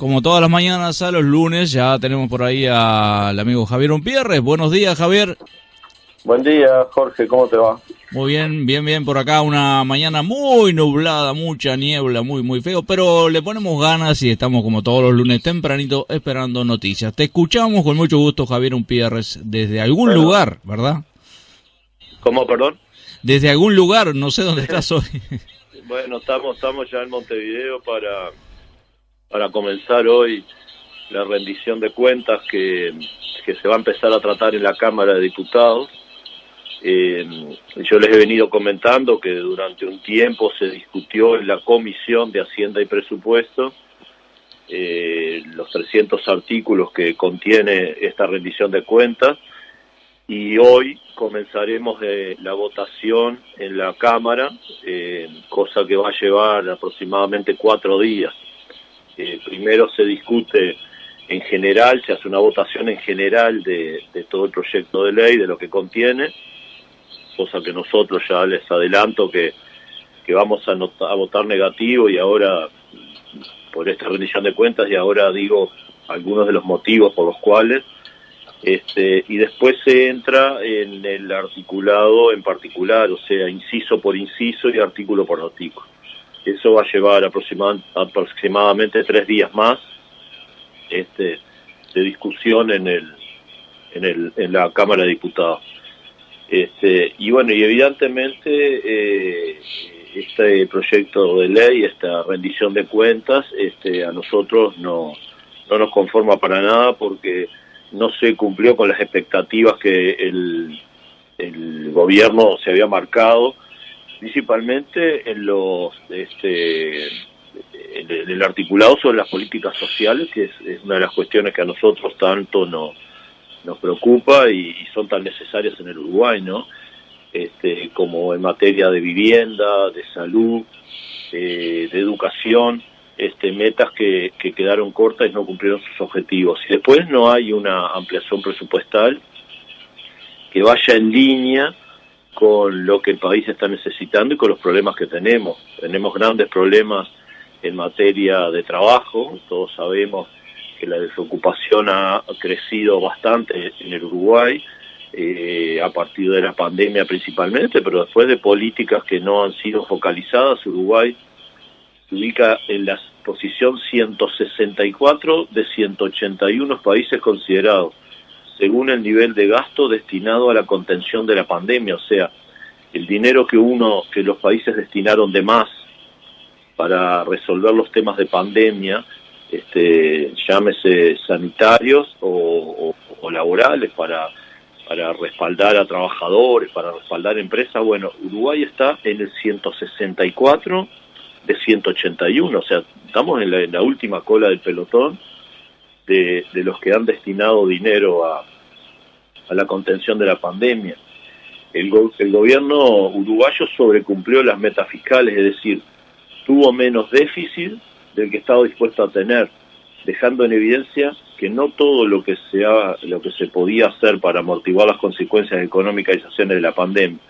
Como todas las mañanas a los lunes, ya tenemos por ahí al amigo Javier Umpierres. Buenos días, Javier. Buen día, Jorge, ¿cómo te va? Muy bien, bien por acá. Una mañana muy nublada, mucha niebla, muy feo, pero le ponemos ganas y estamos como todos los lunes tempranito esperando noticias. Te escuchamos con mucho gusto, Javier Umpierres, desde algún lugar, ¿verdad? ¿Cómo, perdón? Desde algún lugar, no sé dónde estás hoy. Bueno, estamos ya en Montevideo para comenzar hoy la rendición de cuentas que se va a empezar a tratar en la Cámara de Diputados. Yo les he venido comentando que durante un tiempo se discutió en la Comisión de Hacienda y Presupuesto los 300 artículos que contiene esta rendición de cuentas, y hoy comenzaremos la votación en la Cámara, cosa que va a llevar aproximadamente 4 días. Primero se discute en general, se hace una votación en general de todo el proyecto de ley, de lo que contiene, cosa que nosotros ya les adelanto que vamos a votar negativo, y ahora por esta rendición de cuentas, y ahora digo algunos de los motivos por los cuales, y después se entra en el articulado en particular, o sea, inciso por inciso y artículo por artículo. Eso va a llevar aproximadamente 3 días más de discusión en la Cámara de Diputados. Y bueno, y evidentemente este proyecto de ley, esta rendición de cuentas, a nosotros no nos conforma para nada, porque no se cumplió con las expectativas que el gobierno se había marcado, principalmente en el articulado sobre las políticas sociales, que es una de las cuestiones que a nosotros tanto nos preocupa y son tan necesarias en el Uruguay, ¿no? Como en materia de vivienda, de salud, de educación, metas que quedaron cortas y no cumplieron sus objetivos. Y después no hay una ampliación presupuestal que vaya en línea con lo que el país está necesitando y con los problemas que tenemos. Tenemos grandes problemas en materia de trabajo. Todos sabemos que la desocupación ha crecido bastante en el Uruguay, a partir de la pandemia principalmente, pero después de políticas que no han sido focalizadas. Uruguay se ubica en la posición 164 de 181 países considerados, según el nivel de gasto destinado a la contención de la pandemia. O sea, el dinero que los países destinaron de más para resolver los temas de pandemia, llámese sanitarios o laborales, para respaldar a trabajadores, para respaldar empresas. Bueno, Uruguay está en el 164 de 181, o sea, estamos en la última cola del pelotón de los que han destinado dinero a la contención de la pandemia. El gobierno uruguayo sobrecumplió las metas fiscales, es decir, tuvo menos déficit del que estaba dispuesto a tener, dejando en evidencia que no todo lo que se podía hacer para amortiguar las consecuencias económicas y sociales de la pandemia.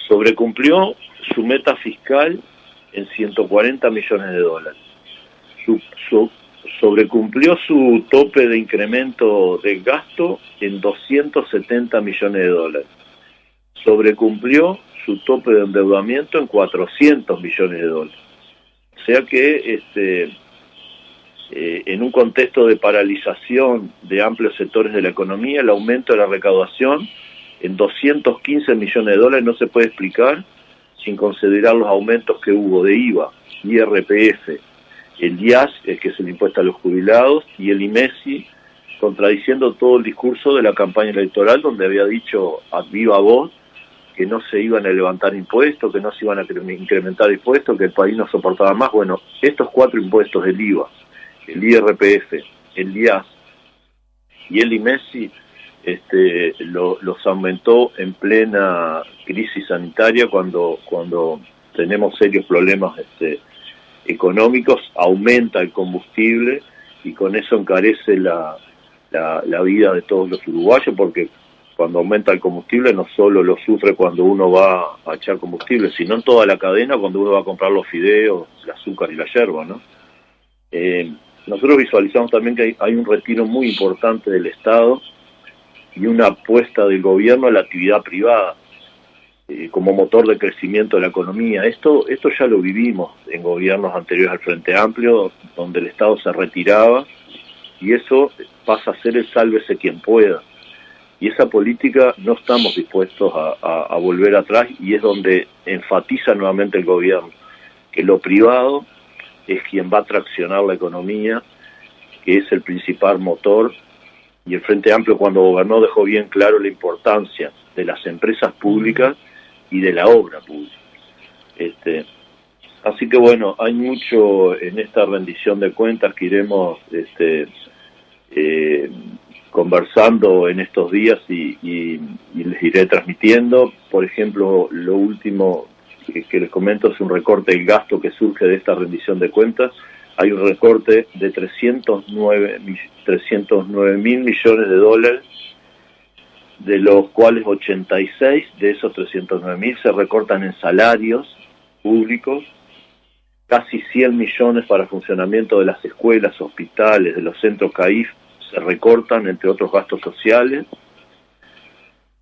Sobrecumplió su meta fiscal en 140 millones de dólares. Sobrecumplió su tope de incremento del gasto en 270 millones de dólares. Sobrecumplió su tope de endeudamiento en 400 millones de dólares. O sea que en un contexto de paralización de amplios sectores de la economía, el aumento de la recaudación en 215 millones de dólares no se puede explicar sin considerar los aumentos que hubo de IVA, IRPF, el IAS, que es el impuesto a los jubilados, y el IMESI, contradiciendo todo el discurso de la campaña electoral, donde había dicho a viva voz que no se iban a levantar impuestos, que no se iban a incrementar impuestos, que el país no soportaba más. Bueno, estos 4 impuestos, el IVA, el IRPF, el IAS y el IMESI, los aumentó en plena crisis sanitaria, cuando tenemos serios problemas económicos. Aumenta el combustible y con eso encarece la vida de todos los uruguayos, porque cuando aumenta el combustible no solo lo sufre cuando uno va a echar combustible, sino en toda la cadena, cuando uno va a comprar los fideos, el azúcar y la yerba, ¿no? nosotros visualizamos también que hay un retiro muy importante del Estado y una apuesta del gobierno a la actividad privada como motor de crecimiento de la economía. Esto ya lo vivimos en gobiernos anteriores al Frente Amplio, donde el Estado se retiraba, y eso pasa a ser el sálvese quien pueda. Y esa política no estamos dispuestos a volver atrás, y es donde enfatiza nuevamente el gobierno, que lo privado es quien va a traccionar la economía, que es el principal motor, y el Frente Amplio cuando gobernó dejó bien claro la importancia de las empresas públicas y de la obra pública. Así que bueno, hay mucho en esta rendición de cuentas que iremos conversando en estos días y les iré transmitiendo. Por ejemplo, lo último que les comento es un recorte del gasto que surge de esta rendición de cuentas. Hay un recorte de 309 mil millones de dólares, de los cuales 86 de esos 309.000 se recortan en salarios públicos, casi 100 millones para funcionamiento de las escuelas, hospitales, de los centros CAIF se recortan, entre otros gastos sociales,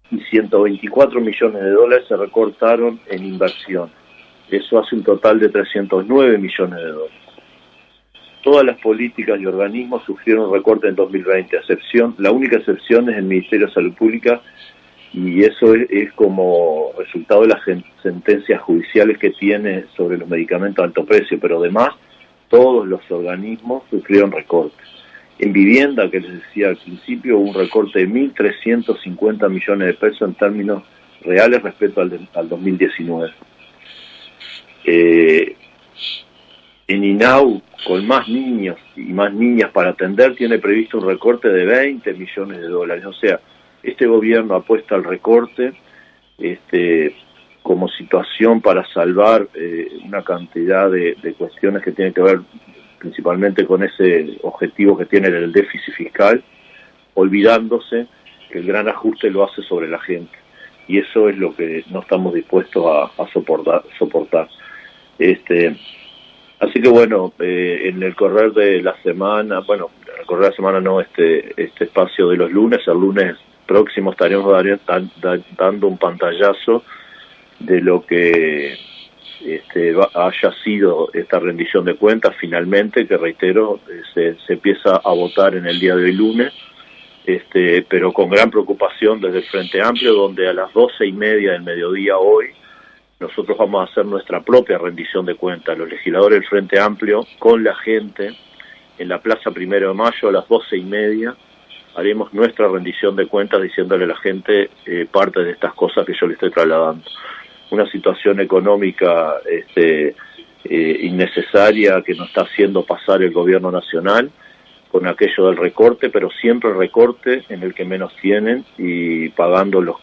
y 124 millones de dólares se recortaron en inversión. Eso hace un total de 309 millones de dólares. Todas las políticas y organismos sufrieron recorte en 2020, la única excepción es el Ministerio de Salud Pública, y eso es como resultado de las sentencias judiciales que tiene sobre los medicamentos de alto precio, pero además todos los organismos sufrieron recortes. En vivienda, que les decía al principio, hubo un recorte de 1.350 millones de pesos en términos reales respecto al 2019. En INAU, con más niños y más niñas para atender, tiene previsto un recorte de 20 millones de dólares. O sea, este gobierno apuesta al recorte como situación para salvar una cantidad de cuestiones que tienen que ver principalmente con ese objetivo que tiene el déficit fiscal, olvidándose que el gran ajuste lo hace sobre la gente. Y eso es lo que no estamos dispuestos a soportar. Así que bueno, en el correr de la semana, bueno, en el correr de la semana no, este espacio de los lunes, el lunes próximo estaremos dando un pantallazo de lo que haya sido esta rendición de cuentas finalmente, que reitero, se empieza a votar en el día de hoy lunes, pero con gran preocupación desde el Frente Amplio, donde a las 12:30 del mediodía hoy nosotros vamos a hacer nuestra propia rendición de cuentas, los legisladores del Frente Amplio, con la gente, en la Plaza 1 de Mayo, a las 12:30, haremos nuestra rendición de cuentas diciéndole a la gente parte de estas cosas que yo le estoy trasladando. Una situación económica innecesaria que nos está haciendo pasar el gobierno nacional con aquello del recorte, pero siempre el recorte en el que menos tienen y pagando los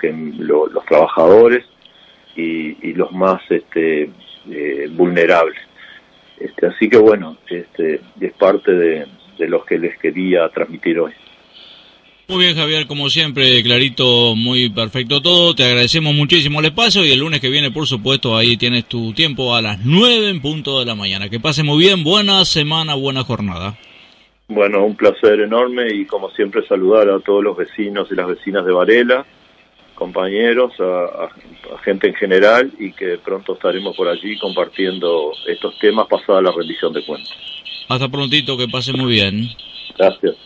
trabajadores y los más vulnerables. Así que bueno, es parte de lo que les quería transmitir hoy. Muy bien, Javier, como siempre, clarito, muy perfecto todo. Te agradecemos muchísimo el espacio y el lunes que viene, por supuesto, ahí tienes tu tiempo a las 9 en punto de la mañana. Que pase muy bien, buena semana, buena jornada. Bueno, un placer enorme y como siempre saludar a todos los vecinos y las vecinas de Varela, compañeros, a gente en general, y que pronto estaremos por allí compartiendo estos temas pasada la rendición de cuentas. Hasta prontito, que pase muy bien. Gracias.